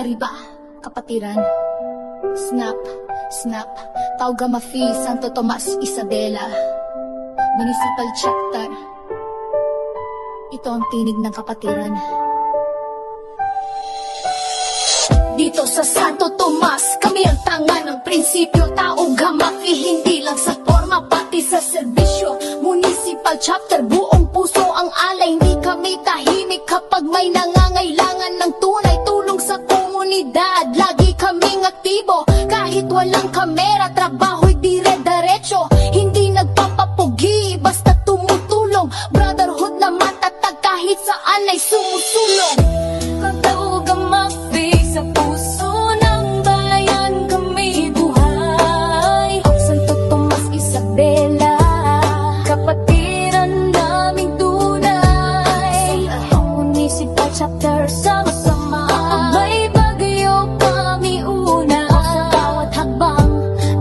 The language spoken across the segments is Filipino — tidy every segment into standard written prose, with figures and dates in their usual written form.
Arriba, kapatiran. Snap, snap. Tauga Mafi, Santo Tomas, Isabela. Municipal Chapter. Ito ang tinig ng kapatiran. Dito sa Santo Tomas, kami ang tanga ng prinsipyo. Tauga Mafi, hindi lang sa forma, pati sa serbisyo. Municipal Chapter, buong puso ang alay. Hindi kami tahimik kapag may nangangailangan ng tunay tulong sa komunidad. Lagi kaming aktibo, kahit walang kamera. Trabaho'y dire-diretso, hindi nagpapapugi, basta tumutulong. Brotherhood na matatag, kahit saan ay sumusulong. Tauga Mafi, sa puso ng bayan kami buhay. Santo Tomas, Isabela, kapatiran naming tunay. Municipal Chapter, sama-sama. May bagyo kami una. Sa bawat hakbang,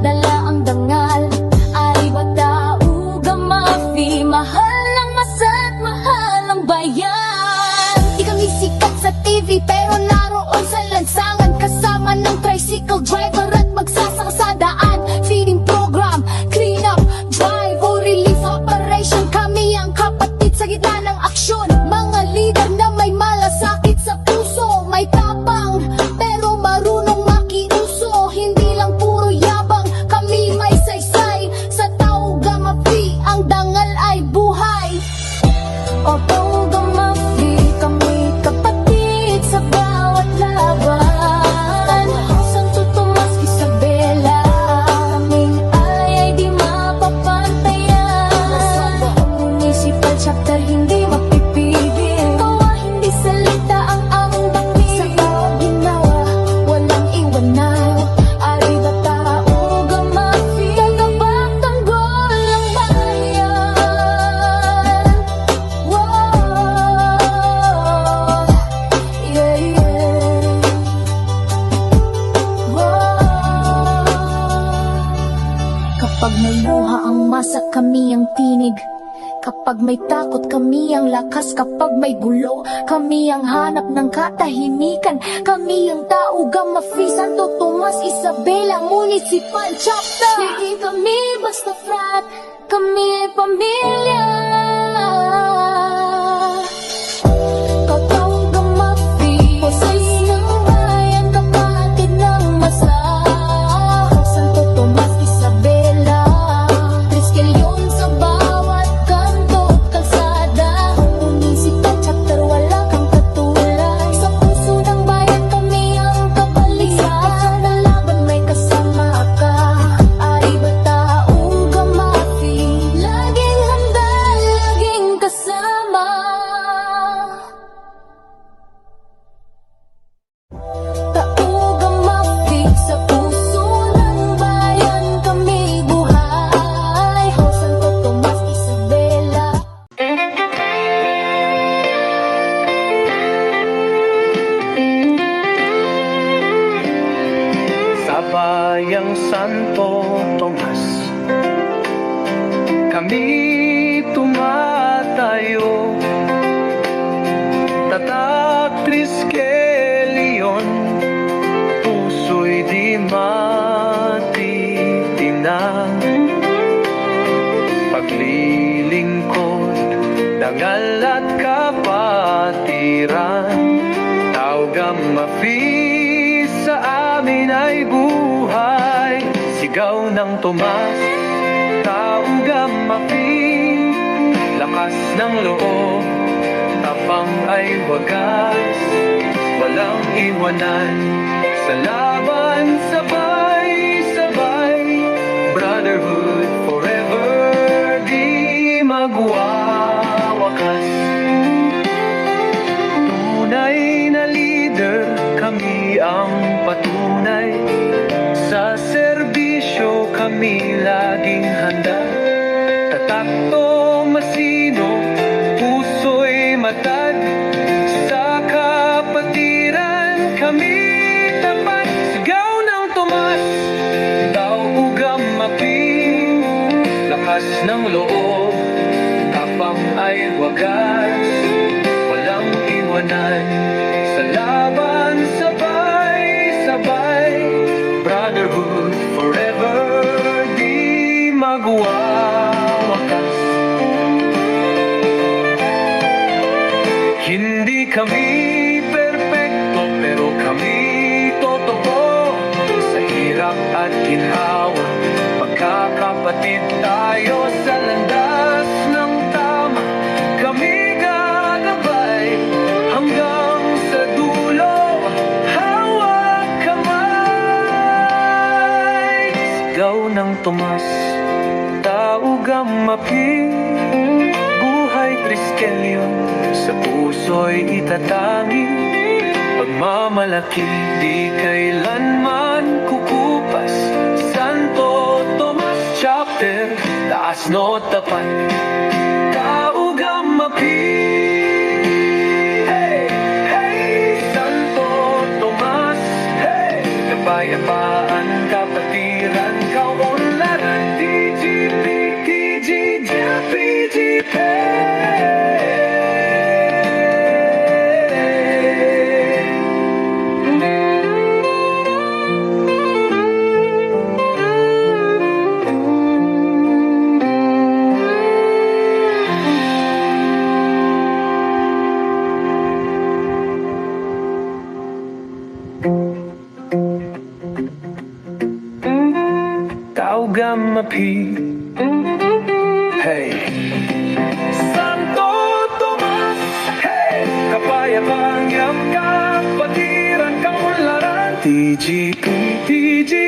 dala ang dangal. Arriba, Tauga Mafi, mahal ng masa't mahal ang bayan. Di kami sikat sa TV, pero naroon sa lansangan. Kasama ng tricycle driver at magsasaka sa daan. Feeding program, clean up, drive o relief operation. Kami ang kapatid sa gitna ng aksyon. Mga leader na may malasakit sa puso. May tapang, pero marunong makiuso. Hindi lang puro yabang, kami may saysay. Sa Tauga Mafi, ang dangal ay buhay. O Tauga Mafi, kami kapatid sa bawat laban. Santo Tomas, Isabela, kaming alay ay di mapapantayan. Municipal Chapter, hindi mapipigil. Tawa, hindi salita ang aming bangin. Sa bawat ginawa, walang iwanan. Arriba, Tauga Mafi, tagabak tanggol ang bayan. Wow, yeah, yeah. Wow. Kapag may luha ang masa, kami ang tinig. Kapag may takot, kami ang lakas. Kapag may gulo, kami ang hanap ng katahimikan. Kami ang Tauga Mafi, Santo Tomas, Isabela, Municipal Chapter. Hindi kami basta frat, kami ay pamilya. Tauga Mafi, husay ng bayan, kapatid ng masa. Santo Tomas, Isabela, Triskelyon sa bawat kanto at kalsada. Municipal Chapter, wala kang katulad. Sa puso ng bayan, kami ang kabalisan. Sa laban may kasama ka. Arriba, Tauga Mafi, laging handa, laging kasama. Tauga Mafi, sa puso ng bayan kami buhay. Santo Tomas, Isabela. Sa bayang Santo Tomas, kami tumatayo. Tatak Triskelion, puso'y di matitinag. Paglilingkod, dangal at kapatiran. Tauga Mafi, sa amin ay buhay. Sigaw ng Tomas, Tauga Mafi, lakas ng loob, tapang ay wagas. Walang iwanan, sa laban sabay-sabay. Brotherhood forever, di magwawakas. Tunay na leader, kami ang patunay. Sa serbisyo, kami laging handa. Tatak Tomasino, puso'y matag. Sa kapatiran, kami tapat. Sigaw ng Tomas, Tauga Mafi, lakas ng loob, kami perpekto, pero kami totoo. Sa hirap at ginhawa, magkakapatid tayo sa landas ng tama. Kami gagabay hanggang sa dulo. Hawak kamay. Sigaw ng Tomas, taog ang mapi. Buhay Triskelyo, sa puso'y itatangi. Pagmamalaki, di kailanman kukupas. Santo Tomas Chapter, taas no tapat, taog ang mapi. Hey, hey, Santo Tomas, hey, kapayapaan, kapatiran, kaunlaran, TGP, TGP, TGP. Taog ang mapi. Hey, Santo Tomas, hey, kapayapang kapatiran, kaunlaran, TGP, TGP.